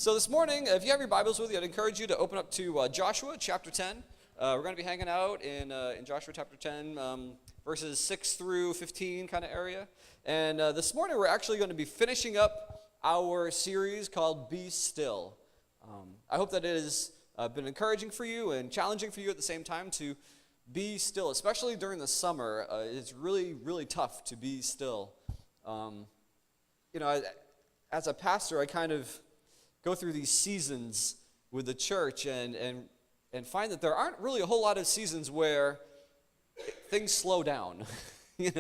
So this morning, if you have your Bibles with you, I'd encourage you to open up to Joshua chapter 10. We're going to be hanging out in Joshua chapter 10, verses 6 through 15 kind of area. And this morning, we're actually going to be finishing up our series called Be Still. I hope that it has been encouraging for you and challenging for you at the same time to be still, especially during the summer. It's really, really tough to be still. As a pastor, I kind of go through these seasons with the church and find that there aren't really a whole lot of seasons where things slow down. In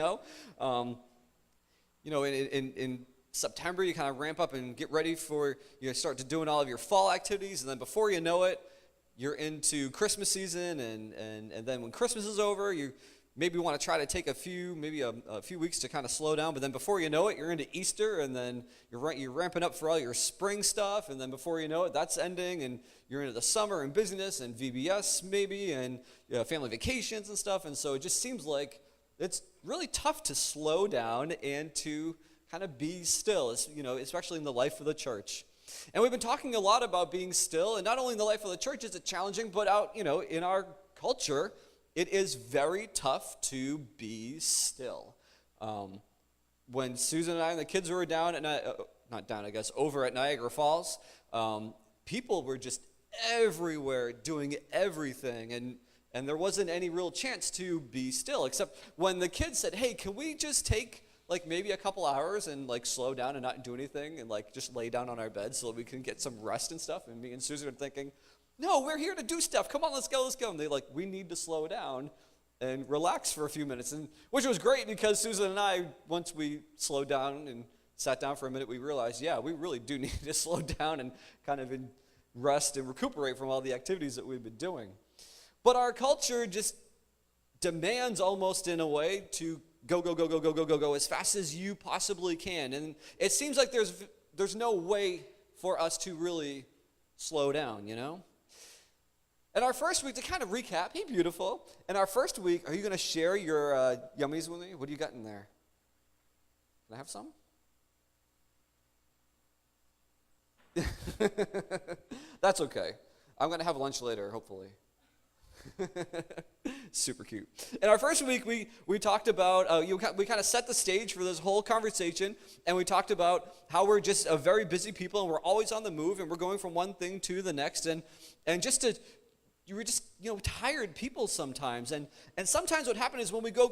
September you kind of ramp up and get ready for, start to doing all of your fall activities, and then before you know it, you're into Christmas season, and then when Christmas is over, you maybe want to try to take a few weeks to kind of slow down, but then before you know it, you're into Easter, and then you're ramping up for all your spring stuff, and then before you know it, that's ending, and you're into the summer and busyness and VBS maybe, and family vacations and stuff, and so it just seems like it's really tough to slow down and to kind of be still, especially in the life of the church. And we've been talking a lot about being still, and not only in the life of the church is it challenging, but out, in our culture, it is very tough to be still. When Susan and I and the kids were over at Niagara Falls, people were just everywhere doing everything, and there wasn't any real chance to be still, except when the kids said, hey, can we just take maybe a couple hours and slow down and not do anything and just lay down on our bed so that we can get some rest and stuff, and me and Susan are thinking, no, we're here to do stuff. Come on, let's go. And they we need to slow down and relax for a few minutes. And which was great because Susan and I, once we slowed down and sat down for a minute, we realized, we really do need to slow down and kind of rest and recuperate from all the activities that we've been doing. But our culture just demands almost in a way to go as fast as you possibly can. And it seems like there's no way for us to really slow down, And our first week, to kind of recap, hey, beautiful. In our first week, are you going to share your yummies with me? What do you got in there? Can I have some? That's okay. I'm going to have lunch later, hopefully. Super cute. In our first week, we talked about, we kind of set the stage for this whole conversation, and we talked about how we're just a very busy people, and we're always on the move, and we're going from one thing to the next, and you were just, tired people sometimes. And sometimes what happens is when we go,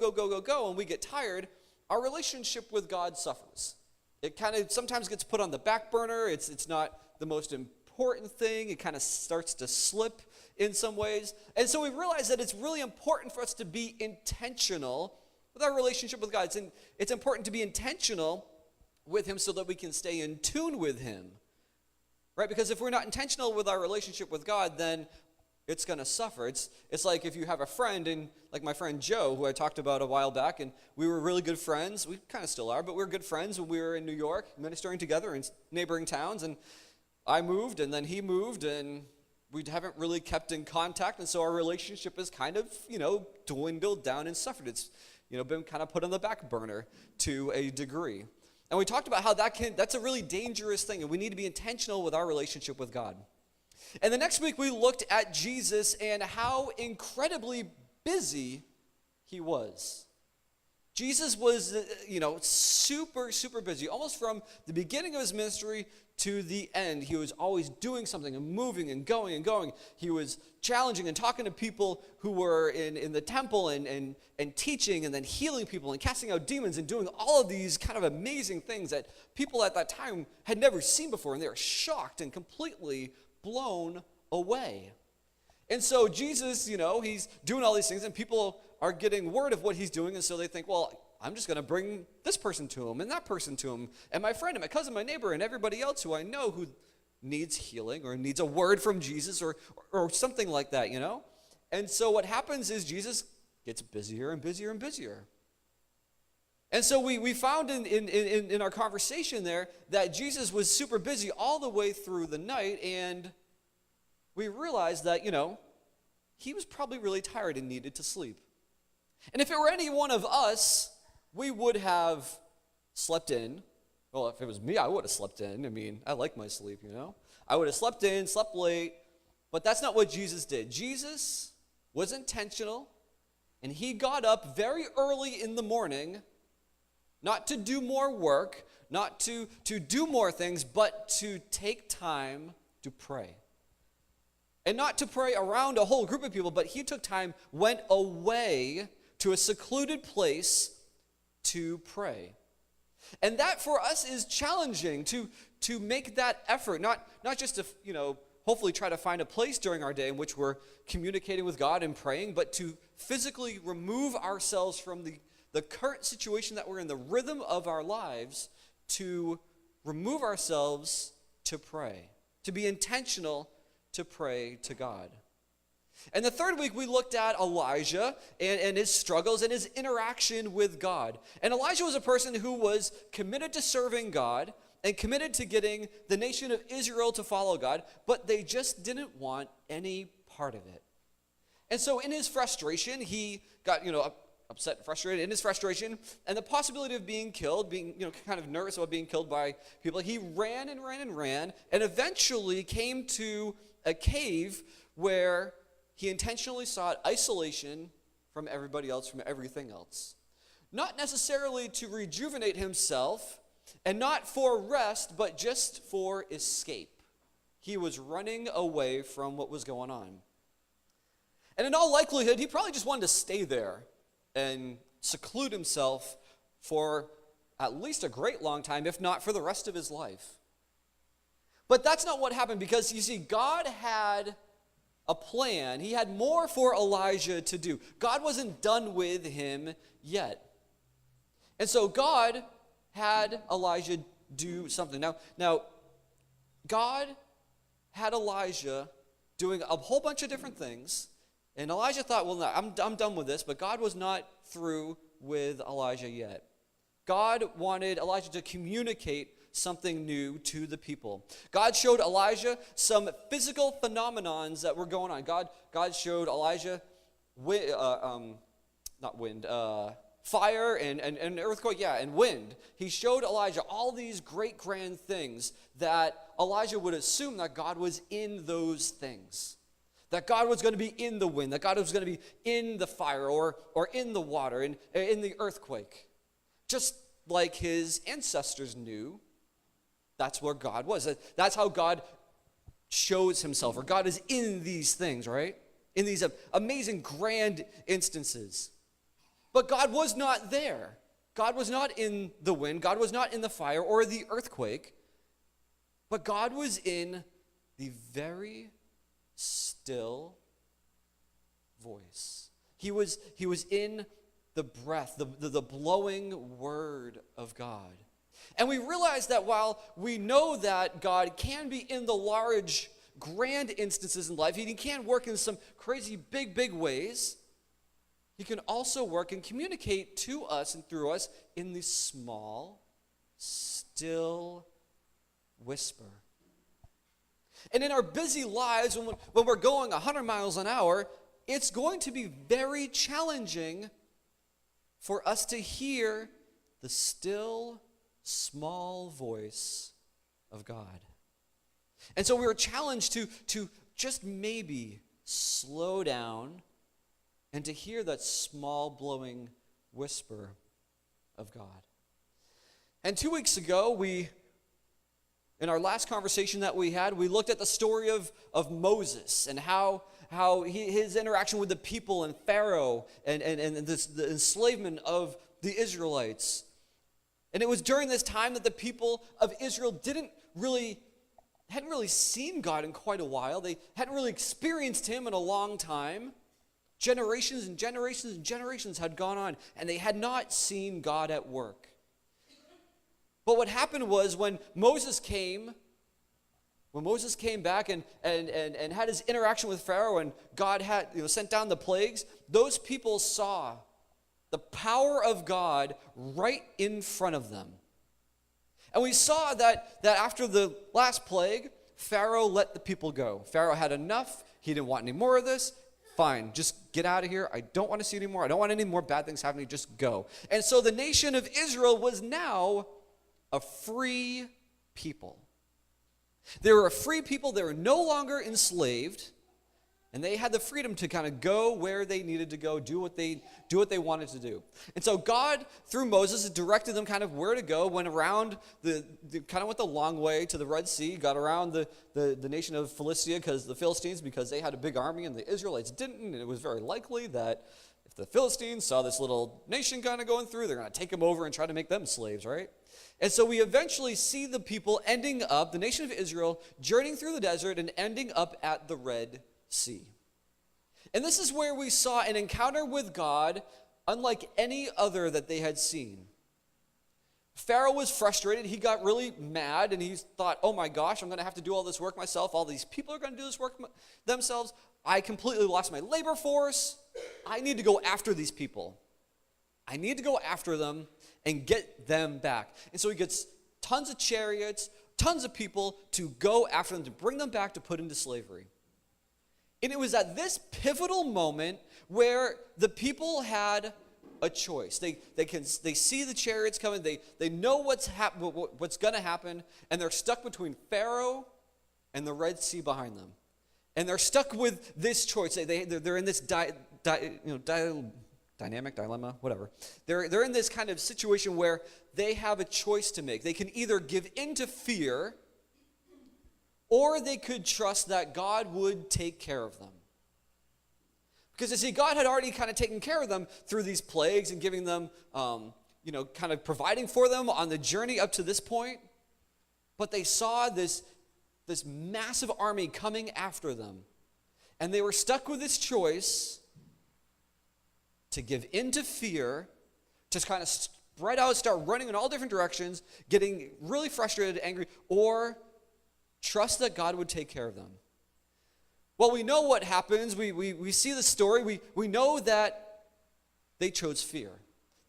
and we get tired, our relationship with God suffers. It kind of sometimes gets put on the back burner. It's not the most important thing. It kind of starts to slip in some ways. And so we realize that it's really important for us to be intentional with our relationship with God. It's important to be intentional with Him so that we can stay in tune with Him. Right? Because if we're not intentional with our relationship with God, then it's going to suffer. It's like if you have a friend, and like my friend Joe, who I talked about a while back, and we were really good friends. We kind of still are, but we were good friends when we were in New York, ministering together in neighboring towns, and I moved, and then he moved, and we haven't really kept in contact, and so our relationship has kind of, dwindled down and suffered. It's, been kind of put on the back burner to a degree. And we talked about how that's a really dangerous thing, and we need to be intentional with our relationship with God. And the next week, we looked at Jesus and how incredibly busy he was. Jesus was, super, super busy. Almost from the beginning of his ministry to the end, he was always doing something and moving and going and going. He was challenging and talking to people who were in the temple and teaching and then healing people and casting out demons and doing all of these kind of amazing things that people at that time had never seen before, and they were shocked and completely blown away. And so Jesus, he's doing all these things, and people are getting word of what he's doing, and so they think, well, I'm just going to bring this person to him and that person to him, and my friend and my cousin, my neighbor, and everybody else who I know who needs healing or needs a word from Jesus or something like that, And so what happens is Jesus gets busier and busier and busier. And so we found in our conversation there that Jesus was super busy all the way through the night, and we realized that, he was probably really tired and needed to sleep. And if it were any one of us, we would have slept in. Well, if it was me, I would have slept in. I mean, I like my sleep, I would have slept in, slept late, but that's not what Jesus did. Jesus was intentional, and he got up very early in the morning, not to do more work, not to do more things, but to take time to pray. And not to pray around a whole group of people, but he took time, went away to a secluded place to pray. And that for us is challenging, to make that effort, not just to, hopefully try to find a place during our day in which we're communicating with God and praying, but to physically remove ourselves from the current situation that we're in, the rhythm of our lives, to remove ourselves to pray, to be intentional to pray to God. And the third week, we looked at Elijah and his struggles and his interaction with God. And Elijah was a person who was committed to serving God and committed to getting the nation of Israel to follow God, but they just didn't want any part of it. And so in his frustration, he got, upset and frustrated in his frustration, and the possibility of being killed, being, kind of nervous about being killed by people, he ran and ran and ran, and eventually came to a cave where he intentionally sought isolation from everybody else, from everything else. Not necessarily to rejuvenate himself, and not for rest, but just for escape. He was running away from what was going on. And in all likelihood, he probably just wanted to stay there and seclude himself for at least a great long time, if not for the rest of his life. But that's not what happened, because you see, God had a plan. He had more for Elijah to do. God wasn't done with him yet. And so God had Elijah do something. Now, God had Elijah doing a whole bunch of different things, and Elijah thought, well, no, I'm done with this, but God was not through with Elijah yet. God wanted Elijah to communicate something new to the people. God showed Elijah some physical phenomenons that were going on. God showed Elijah fire and earthquake, and wind. He showed Elijah all these great grand things that Elijah would assume that God was in those things. That God was going to be in the wind, that God was going to be in the fire or in the water, in the earthquake. Just like his ancestors knew, that's where God was. That's how God shows himself, or God is in these things, right? In these amazing grand instances. But God was not there. God was not in the wind. God was not in the fire or the earthquake. But God was in the very still voice. He was in the breath, the blowing word of God. And we realize that while we know that God can be in the large, grand instances in life, he can work in some crazy, big ways, he can also work and communicate to us and through us in the small, still whisper. And in our busy lives, when we're going 100 miles an hour, it's going to be very challenging for us to hear the still, small voice of God. And so we were challenged to just maybe slow down and to hear that small blowing whisper of God. And 2 weeks ago, in our last conversation that we had, we looked at the story of Moses and how his interaction with the people and Pharaoh and the enslavement of the Israelites. And it was during this time that the people of Israel hadn't really seen God in quite a while. They hadn't really experienced him in a long time. Generations and generations and generations had gone on, and they had not seen God at work. But what happened was when Moses came back and had his interaction with Pharaoh, and God had sent down the plagues, those people saw the power of God right in front of them. And we saw that after the last plague, Pharaoh let the people go. Pharaoh had enough. He didn't want any more of this. Fine, just get out of here. I don't want to see it anymore. I don't want any more bad things happening. Just go. And so the nation of Israel was now a free people. They were a free people. They were no longer enslaved. And they had the freedom to kind of go where they needed to go, do what they wanted to do. And so God, through Moses, directed them kind of where to go, went around kind of went the long way to the Red Sea, got around the nation of Philistia, the Philistines, because they had a big army and the Israelites didn't. And it was very likely that if the Philistines saw this little nation kind of going through, they're going to take them over and try to make them slaves, right? And so we eventually see the people ending up, the nation of Israel, journeying through the desert and ending up at the Red Sea. And this is where we saw an encounter with God unlike any other that they had seen. Pharaoh was frustrated. He got really mad and he thought, oh my gosh, I'm going to have to do all this work myself. All these people are going to do this work themselves. I completely lost my labor force. I need to go after these people. I need to go after them and get them back. And so he gets tons of chariots, tons of people to go after them, to bring them back, to put into slavery. And it was at this pivotal moment where the people had a choice. They see the chariots coming. They know what's going to happen, and they're stuck between Pharaoh and the Red Sea behind them. And they're stuck with this choice. They're in this dynamic dilemma, whatever. They're in this kind of situation where they have a choice to make. They can either give in to fear, or they could trust that God would take care of them. Because you see, God had already kind of taken care of them through these plagues and giving them, kind of providing for them on the journey up to this point. But they saw this massive army coming after them. And they were stuck with this choice to give in to fear, to kind of spread out, start running in all different directions, getting really frustrated, angry, or trust that God would take care of them. Well, we know what happens. We see the story. We know that they chose fear.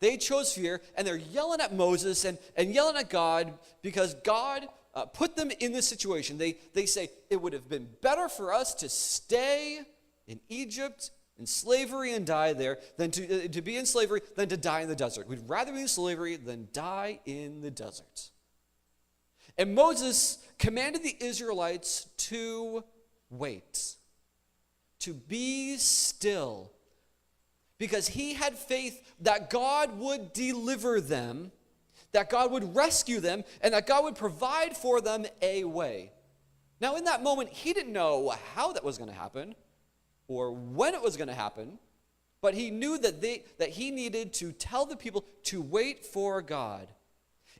They chose fear, and they're yelling at Moses and yelling at God because God put them in this situation. They say, it would have been better for us to stay in Egypt in slavery and die there than to be in slavery than to die in the desert. We'd rather be in slavery than die in the desert. And Moses commanded the Israelites to wait, to be still, because he had faith that God would deliver them, that God would rescue them, and that God would provide for them a way. Now, in that moment, he didn't know how that was going to happen or when it was going to happen, but he knew that he needed to tell the people to wait for God.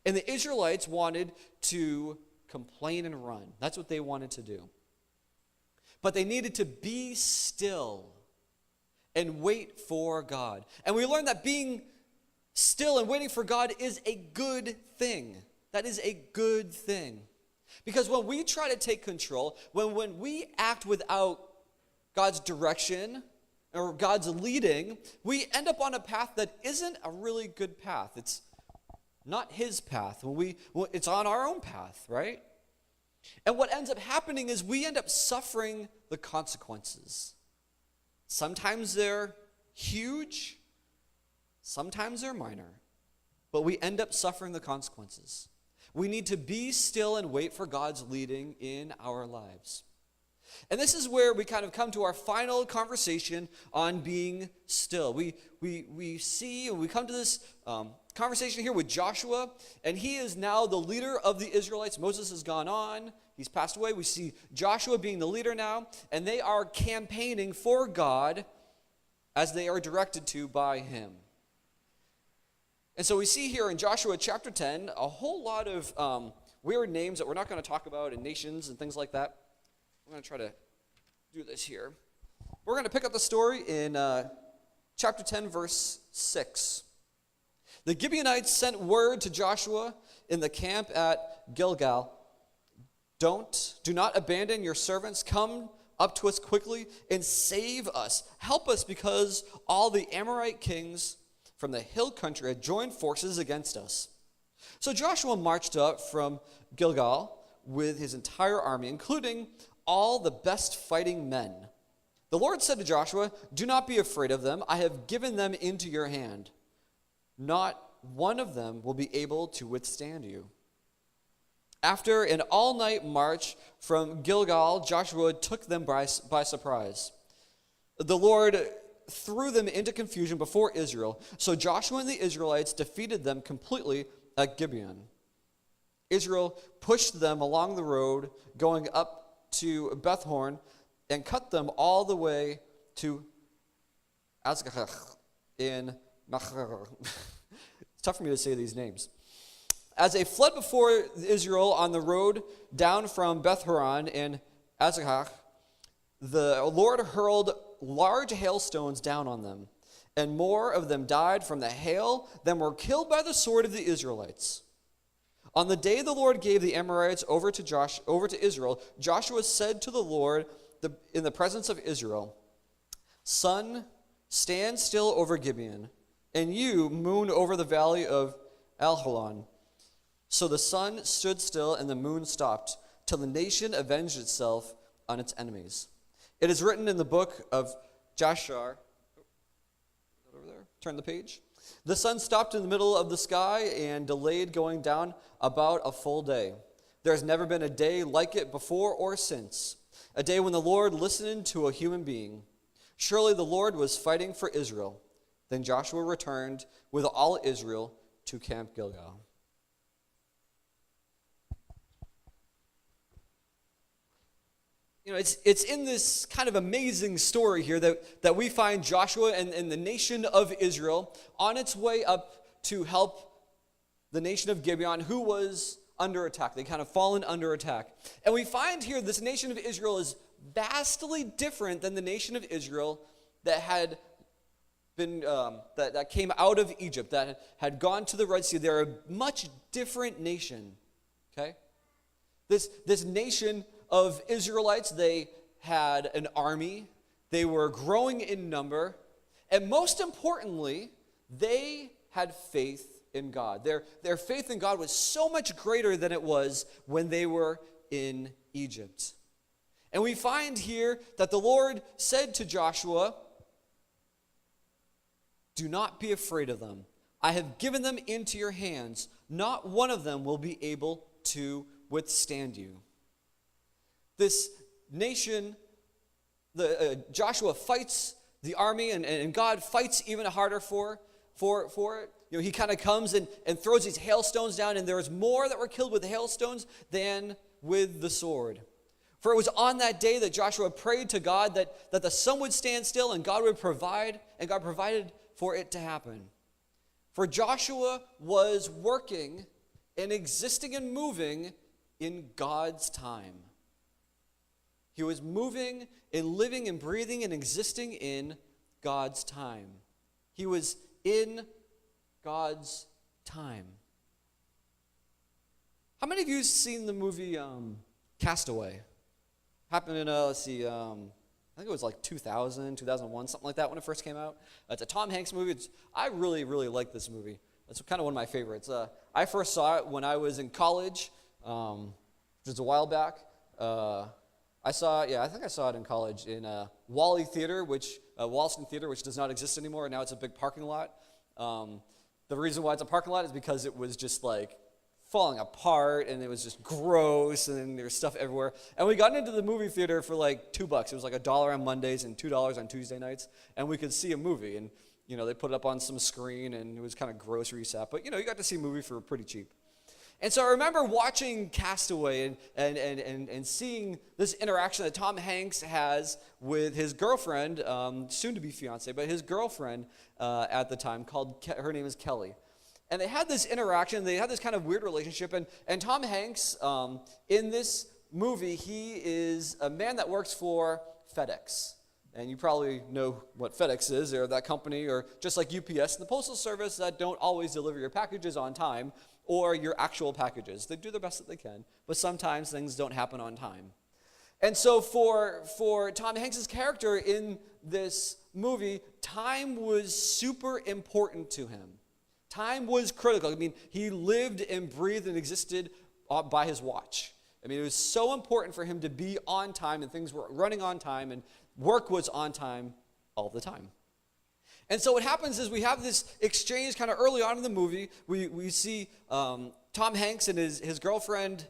And the Israelites wanted to complain and run. That's what they wanted to do. But they needed to be still and wait for God. And we learned that being still and waiting for God is a good thing. That is a good thing. Because when we try to take control, when we act without God's direction or God's leading, we end up on a path that isn't a really good path. It's not his path. It's on our own path, right? And what ends up happening is we end up suffering the consequences. Sometimes they're huge, sometimes they're minor, but we end up suffering the consequences. We need to be still and wait for God's leading in our lives. And this is where we kind of come to our final conversation on being still. We come to this conversation here with Joshua, and he is now the leader of the Israelites. Moses has gone on. He's passed away. We see Joshua being the leader now, and they are campaigning for God as they are directed to by him. And so we see here in Joshua chapter 10 a whole lot of weird names that we're not going to talk about, and nations and things like that. I'm going to try to do this here. We're going to pick up the story in chapter 10, verse 6. The Gibeonites sent word to Joshua in the camp at Gilgal. Do not abandon your servants. Come up to us quickly and save us. Help us, because all the Amorite kings from the hill country had joined forces against us. So Joshua marched up from Gilgal with his entire army, including all the best fighting men. The Lord said to Joshua, do not be afraid of them. I have given them into your hand. Not one of them will be able to withstand you. After an all-night march from Gilgal, Joshua took them by surprise. The Lord threw them into confusion before Israel. So Joshua and the Israelites defeated them completely at Gibeon. Israel pushed them along the road going up to Bethhorn and cut them all the way to Azgach in Machar. It's tough for me to say these names. As they fled before Israel on the road down from Beth-horon and Azgach, the Lord hurled large hailstones down on them, and more of them died from the hail than were killed by the sword of the Israelites. On the day the Lord gave the Amorites over to Israel, Joshua said to the Lord in the presence of Israel, "Sun, stand still over Gibeon, and you, moon, over the valley of Alholon." So the sun stood still and the moon stopped, till the nation avenged itself on its enemies. It is written in the book of Jashar. Over there. Turn the page. The sun stopped in the middle of the sky and delayed going down about a full day. There has never been a day like it before or since, a day when the Lord listened to a human being. Surely the Lord was fighting for Israel. Then Joshua returned with all Israel to Camp Gilgal. You know, it's in this kind of amazing story here that we find Joshua and the nation of Israel on its way up to help the nation of Gibeon, who was under attack. They kind of fallen under attack. And we find here this nation of Israel is vastly different than the nation of Israel that had been that came out of Egypt, that had gone to the Red Sea. They're a much different nation. Okay? This nation of Israelites, they had an army, they were growing in number, and most importantly, they had faith in God. Their faith in God was so much greater than it was when they were in Egypt. And we find here that the Lord said to Joshua, "Do not be afraid of them. I have given them into your hands. Not one of them will be able to withstand you." This nation, Joshua fights the army, and God fights even harder for it. You know, he kind of comes and throws these hailstones down, and there's more that were killed with hailstones than with the sword. For it was on that day that Joshua prayed to God that the sun would stand still and God would provide, and God provided for it to happen. For Joshua was working and existing and moving in God's time. He was moving and living and breathing and existing in God's time. He was in God's time. How many of you have seen the movie Castaway? Happened in, I think it was like 2000, 2001, something like that when it first came out. It's a Tom Hanks movie. I really, really like this movie. It's kind of one of my favorites. I first saw it when I was in college, which was a while back. I think I saw it in college in Wally Theater, Walston Theater, which does not exist anymore, and now it's a big parking lot. The reason why it's a parking lot is because it was just like falling apart, and it was just gross, and there was stuff everywhere. And we got into the movie theater for like $2. It was like $1 on Mondays and $2 on Tuesday nights, and we could see a movie. And you know, they put it up on some screen, and it was kind of grocery set, but you know, you got to see a movie for pretty cheap. And so I remember watching Castaway and seeing this interaction that Tom Hanks has with his girlfriend, soon to be fiance, but his girlfriend at the time, her name is Kelly. And they had this interaction, they had this kind of weird relationship, and Tom Hanks, in this movie, he is a man that works for FedEx. And you probably know what FedEx is, or that company, or just like UPS and the Postal Service that don't always deliver your packages on time, or your actual packages. They do the best that they can, but sometimes things don't happen on time. And so for Tom Hanks' character in this movie, time was super important to him. Time was critical. I mean, he lived and breathed and existed by his watch. I mean, it was so important for him to be on time, and things were running on time, and work was on time all the time. And so what happens is we have this exchange kind of early on in the movie. We see Tom Hanks and his girlfriend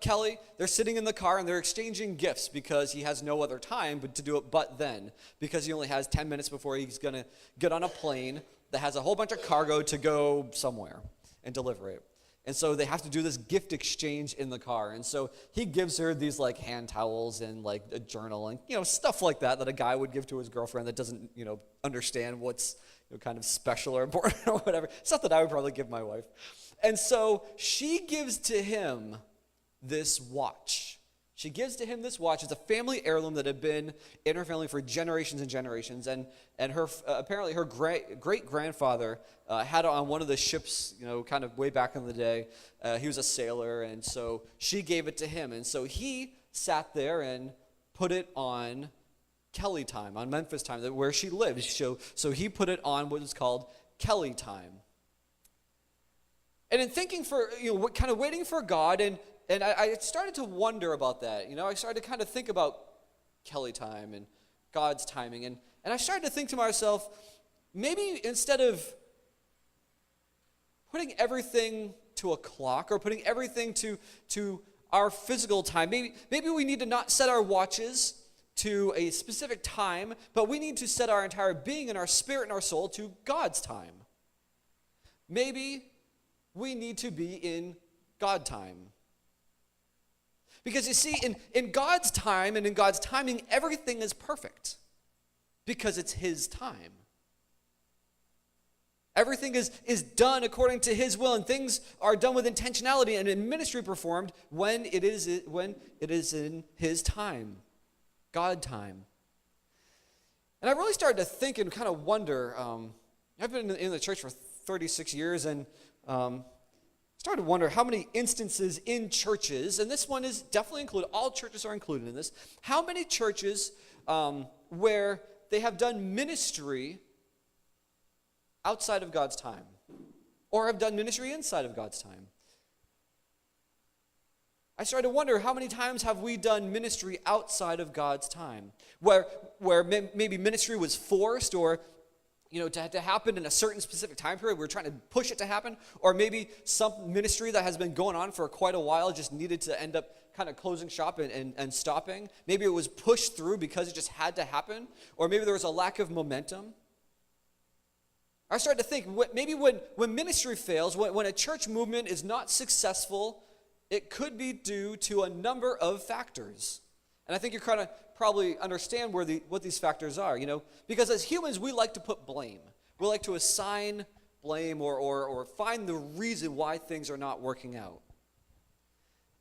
Kelly, they're sitting in the car and they're exchanging gifts because he has no other time but to do it but then, because he only has 10 minutes before he's going to get on a plane that has a whole bunch of cargo to go somewhere and deliver it. And so they have to do this gift exchange in the car. And so he gives her these like hand towels and like a journal and, stuff like that a guy would give to his girlfriend that doesn't, understand what's kind of special or important or whatever. Stuff that I would probably give my wife. And so she gives to him this watch. She gives to him this watch. It's a family heirloom that had been in her family for generations and generations. And her apparently her great-grandfather had it on one of the ships, kind of way back in the day. He was a sailor, and so she gave it to him. And so he sat there and put it on Kelly time, on Memphis time, where she lived. So he put it on what is called Kelly time. And in thinking kind of waiting for God, and I started to wonder about that. I started to kind of think about Kelly time and God's timing. And I started to think to myself, maybe instead of putting everything to a clock or putting everything to our physical time, maybe we need to not set our watches to a specific time, but we need to set our entire being and our spirit and our soul to God's time. Maybe we need to be in God time. Because you see, in God's time and in God's timing, everything is perfect because it's His time. Everything is done according to His will, and things are done with intentionality and in ministry performed when it is in His time, God time. And I really started to think and kind of wonder. I've been in the church for 36 years, and started to wonder how many instances in churches, and this one is definitely included, all churches are included in this, how many churches where they have done ministry outside of God's time, or have done ministry inside of God's time. I started to wonder, how many times have we done ministry outside of God's time, where maybe ministry was forced, or to happen in a certain specific time period. We're trying to push it to happen. Or maybe some ministry that has been going on for quite a while just needed to end up kind of closing shop and stopping. Maybe it was pushed through because it just had to happen. Or maybe there was a lack of momentum. I started to think, maybe when ministry fails, when a church movement is not successful, it could be due to a number of factors. And I think you're kind of probably understand what these factors are, because as humans, we like to put blame. We like to assign blame or find the reason why things are not working out.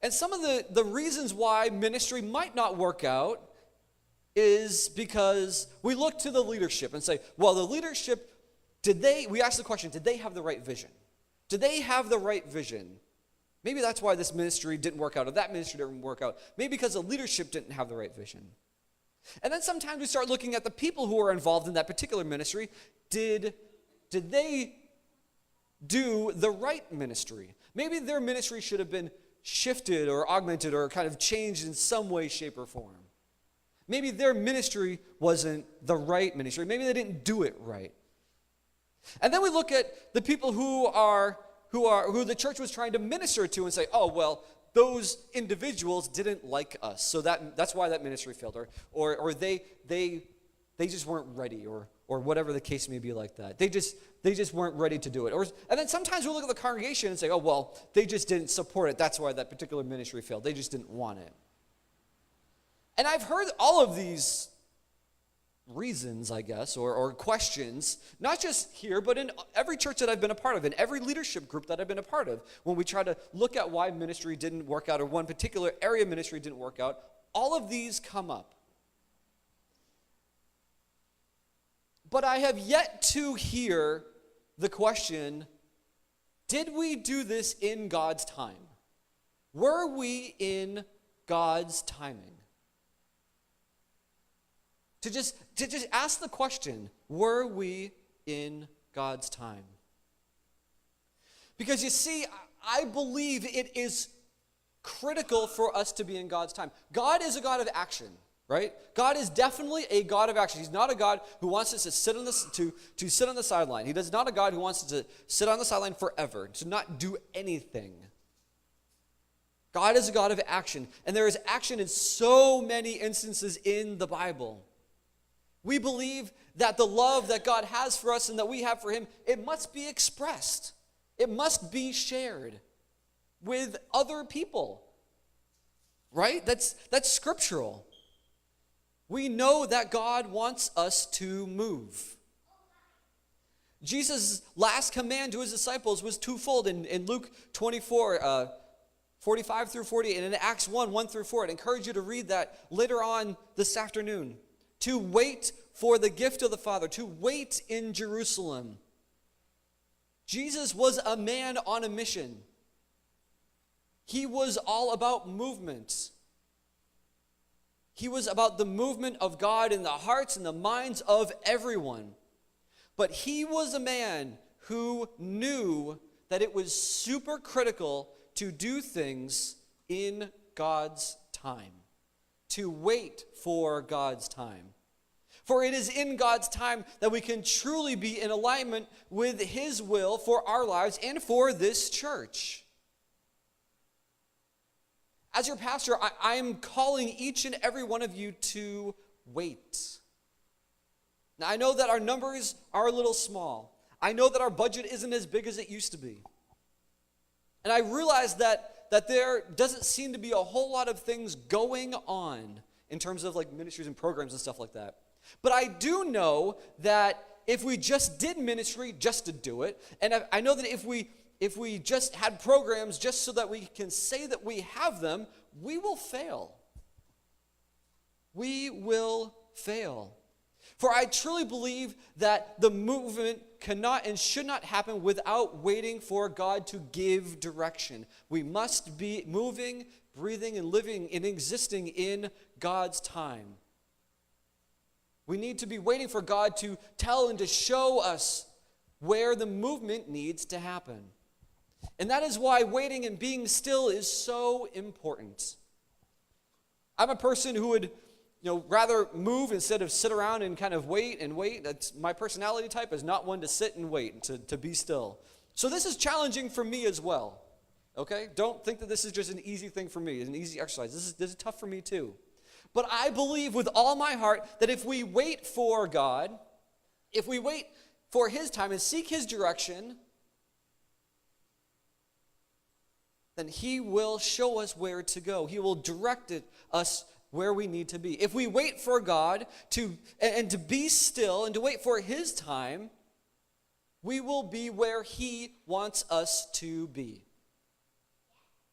And some of the reasons why ministry might not work out is because we look to the leadership and say, well, the leadership, we ask the question, did they have the right vision? Did they have the right vision? Maybe that's why this ministry didn't work out, or that ministry didn't work out. Maybe because the leadership didn't have the right vision. And then sometimes we start looking at the people who are involved in that particular ministry. Did they do the right ministry? Maybe their ministry should have been shifted or augmented or kind of changed in some way, shape, or form. Maybe their ministry wasn't the right ministry. Maybe they didn't do it right. And then we look at the people who the church was trying to minister to and say, oh, well, those individuals didn't like us, so that's why that ministry failed, or they just weren't ready, or whatever the case may be like that. They just weren't ready to do it. And then sometimes we look at the congregation and say, oh, well, they just didn't support it. That's why that particular ministry failed. They just didn't want it. And I've heard all of these reasons, I guess, or questions, not just here, but in every church that I've been a part of, in every leadership group that I've been a part of, when we try to look at why ministry didn't work out, or one particular area of ministry didn't work out, all of these come up. But I have yet to hear the question, did we do this in God's time? Were we in God's timing? To just ask the question, were we in God's time? Because you see, I believe it is critical for us to be in God's time. God is a God of action, right? God is definitely a God of action. He's not a God who wants us to sit on the sideline. He is not a God who wants us to sit on the sideline forever, to not do anything. God is a God of action, and there is action in so many instances in the Bible. We believe that the love that God has for us and that we have for him, it must be expressed. It must be shared with other people. Right? That's scriptural. We know that God wants us to move. Jesus' last command to his disciples was twofold in Luke 24, 45 through 40, and in Acts 1 through 4. I'd encourage you to read that later on this afternoon. To wait for the gift of the Father, to wait in Jerusalem. Jesus was a man on a mission. He was all about movement. He was about the movement of God in the hearts and the minds of everyone. But he was a man who knew that it was super critical to do things in God's time, to wait for God's time. For it is in God's time that we can truly be in alignment with his will for our lives and for this church. As your pastor, I'm calling each and every one of you to wait. Now, I know that our numbers are a little small. I know that our budget isn't as big as it used to be. And I realize that there doesn't seem to be a whole lot of things going on in terms of like ministries and programs and stuff like that. But I do know that if we just did ministry just to do it, and I know that if we just had programs just so that we can say that we have them, we will fail. We will fail. For I truly believe that the movement cannot and should not happen without waiting for God to give direction. We must be moving, breathing, and living and existing in God's time. We need to be waiting for God to tell and to show us where the movement needs to happen. And that is why waiting and being still is so important. I'm a person who would rather move instead of sit around and kind of wait and wait. That's my personality type is not one to sit and wait, to be still. So this is challenging for me as well. Okay? Don't think that this is just an easy thing for me, an easy exercise. This is tough for me too. But I believe with all my heart that if we wait for God, if we wait for his time and seek his direction, then he will show us where to go. He will direct us where we need to be. If we wait for God to be still and to wait for his time, we will be where he wants us to be.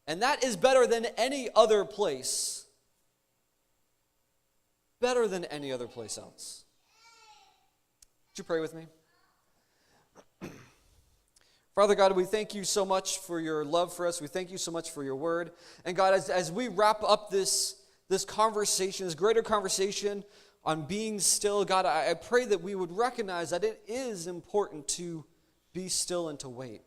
And that is better than any other place. Better than any other place else. Would you pray with me? Father God, we thank you so much for your love for us. We thank you so much for your word. And God, as we wrap up this conversation, this greater conversation on being still, God, I pray that we would recognize that it is important to be still and to wait.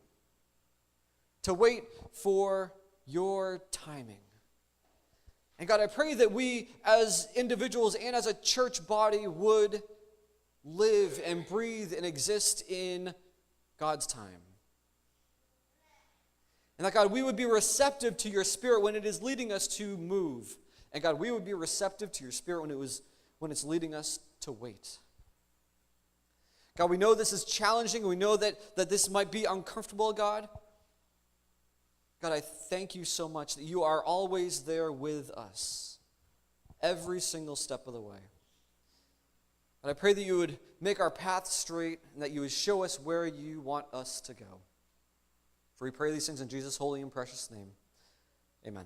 To wait for your timing. And God, I pray that we as individuals and as a church body would live and breathe and exist in God's time. And that, God, we would be receptive to your Spirit when it is leading us to move. And God, we would be receptive to your Spirit when it's leading us to wait. God, we know this is challenging. We know that this might be uncomfortable, God. God, I thank you so much that you are always there with us, every single step of the way. And I pray that you would make our path straight and that you would show us where you want us to go. For we pray these things in Jesus' holy and precious name. Amen.